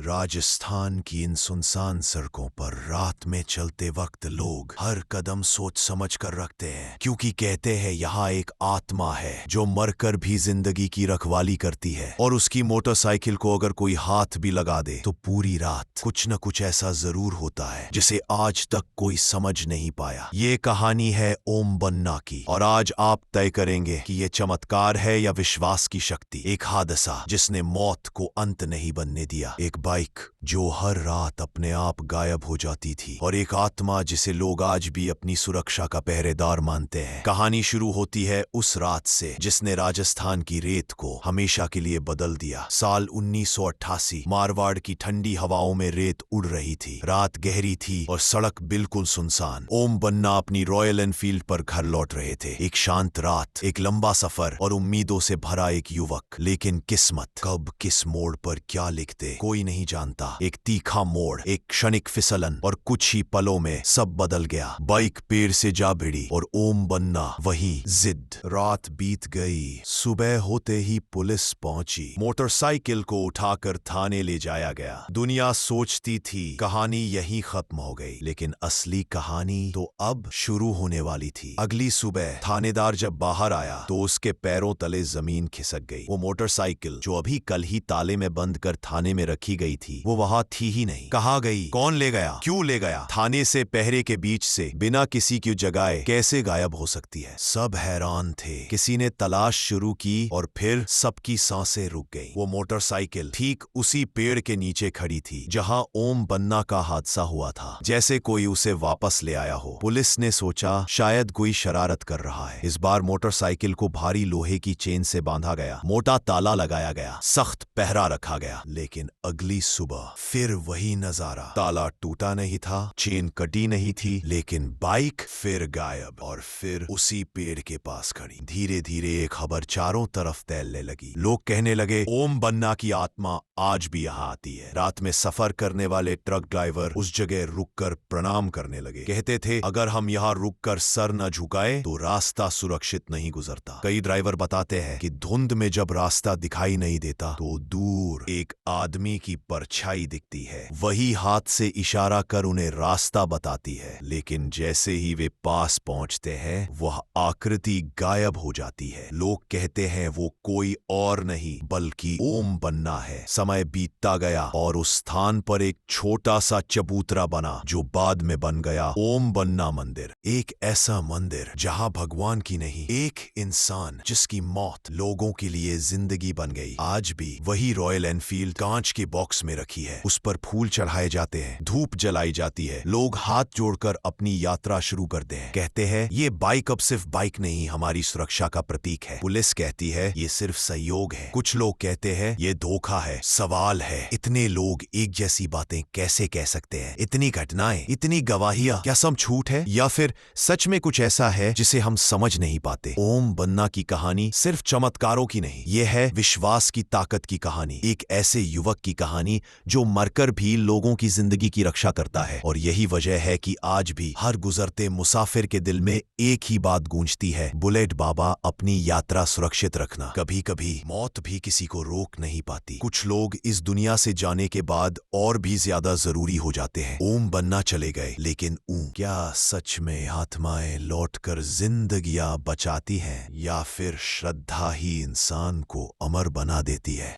राजस्थान की इन सुनसान सड़कों पर रात में चलते वक्त लोग हर कदम सोच समझ कर रखते हैं, क्योंकि कहते हैं यहाँ एक आत्मा है जो मरकर भी जिंदगी की रखवाली करती है, और उसकी मोटरसाइकिल को अगर कोई हाथ भी लगा दे तो पूरी रात कुछ न कुछ ऐसा जरूर होता है जिसे आज तक कोई समझ नहीं पाया। ये कहानी है ओम बन्ना की, और आज आप तय करेंगे कि ये चमत्कार है या विश्वास की शक्ति। एक हादसा जिसने मौत को अंत नहीं बनने दिया, एक बाइक जो हर रात अपने आप गायब हो जाती थी, और एक आत्मा जिसे लोग आज भी अपनी सुरक्षा का पहरेदार मानते हैं। कहानी शुरू होती है उस रात से जिसने राजस्थान की रेत को हमेशा के लिए बदल दिया। साल 1988, मारवाड़ की ठंडी हवाओं में रेत उड़ रही थी। रात गहरी थी और सड़क बिल्कुल सुनसान। ओम बन्ना अपनी रॉयल एनफील्ड पर घर लौट रहे थे। एक शांत रात, एक लंबा सफर और उम्मीदों से भरा एक युवक। लेकिन किस्मत कब किस मोड़ पर क्या लिखते कोई नहीं जानता। एक तीखा मोड़, एक क्षणिक फिसलन, और कुछ ही पलों में सब बदल गया। बाइक पेड़ से जा भिड़ी और ओम बन्ना वहीं जिद। रात बीत गई। सुबह होते ही पुलिस पहुंची। मोटरसाइकिल को उठाकर थाने ले जाया गया। दुनिया सोचती थी कहानी यहीं खत्म हो गई, लेकिन असली कहानी तो अब शुरू होने वाली थी। अगली सुबह थानेदार जब बाहर आया तो उसके पैरों तले जमीन खिसक गई। वो मोटरसाइकिल जो अभी कल ही ताले में बंद कर थाने में रखी गई थी, वो वहां थी ही नहीं। कहाँ गई? कौन ले गया? क्यों ले गया? थाने से पहरे के बीच से बिना किसी की जगाए कैसे गायब हो सकती है? सब हैरान थे। किसी ने तलाश शुरू की और फिर सबकी सांसें रुक गईं। वो मोटरसाइकिल ठीक उसी पेड़ के नीचे खड़ी थी जहां ओम बन्ना का हादसा हुआ था, जैसे कोई उसे वापस ले आया हो। पुलिस ने सोचा शायद कोई शरारत कर रहा है। इस बार मोटरसाइकिल को भारी लोहे की चेन से बांधा गया, मोटा ताला लगाया गया, सख्त पहरा रखा गया। लेकिन अगली सुबह फिर वही नजारा। ताला टूटा नहीं था, चेन कटी नहीं थी, लेकिन बाइक फिर गायब, और फिर उसी पेड़ के पास खड़ी। धीरे धीरे एक खबर चारों तरफ फैलने लगी। लोग कहने लगे ओम बन्ना की आत्मा आज भी यहाँ आती है। रात में सफर करने वाले ट्रक ड्राइवर उस जगह रुककर प्रणाम करने लगे। कहते थे अगर हम यहाँ रुककर सर न झुकाए तो रास्ता सुरक्षित नहीं गुजरता। कई ड्राइवर बताते हैं कि धुंध में जब रास्ता दिखाई नहीं देता तो दूर एक आदमी की परछाई दिखती है। वही हाथ से इशारा कर उन्हें रास्ता बताती है। लेकिन जैसे ही वे पास पहुंचते हैं वह आकृति गायब हो जाती है। लोग कहते हैं वो कोई और नहीं बल्कि ओम बन्ना है। समय बीतता गया और उस स्थान पर एक छोटा सा चबूतरा बना जो बाद में बन गया ओम बन्ना मंदिर। एक ऐसा मंदिर जहां भगवान की नहीं, एक इंसान जिसकी मौत लोगों के लिए जिंदगी बन गई, आज भी वही रॉयल एनफील्ड कांच के बॉक्स में रखी है। उस पर फूल चढ़ाए जाते हैं, धूप जलाई जाती है, लोग हाथ जोड़कर अपनी यात्रा शुरू करते हैं। कहते हैं ये बाइक अब सिर्फ बाइक नहीं, हमारी सुरक्षा का प्रतीक है। पुलिस कहती है ये सिर्फ सहयोग है। कुछ लोग कहते हैं ये धोखा है। सवाल है इतने लोग एक जैसी बातें कैसे कह सकते हैं? इतनी घटनाएं, इतनी गवाहियां, क्या सब झूठ है या फिर सच में कुछ ऐसा है जिसे हम समझ नहीं पाते? ओम बन्ना की कहानी सिर्फ चमत्कारों की नहीं, यह है विश्वास की ताकत की कहानी। एक ऐसे युवक की कहानी जो मरकर भी लोगों की जिंदगी की रक्षा करता है। और यही वजह है कि आज भी हर गुजरते मुसाफिर के दिल में एक ही बात गूंजती है, बुलेट बाबा अपनी यात्रा सुरक्षित रखना। कभी कभी मौत भी किसी को रोक नहीं पाती। कुछ लोग इस दुनिया से जाने के बाद और भी ज्यादा जरूरी हो जाते हैं। ओम बन्ना चले गए, लेकिन क्या सच में आत्माएं लौटकर जिंदगियां बचाती हैं, या फिर श्रद्धा ही इंसान को अमर बना देती है?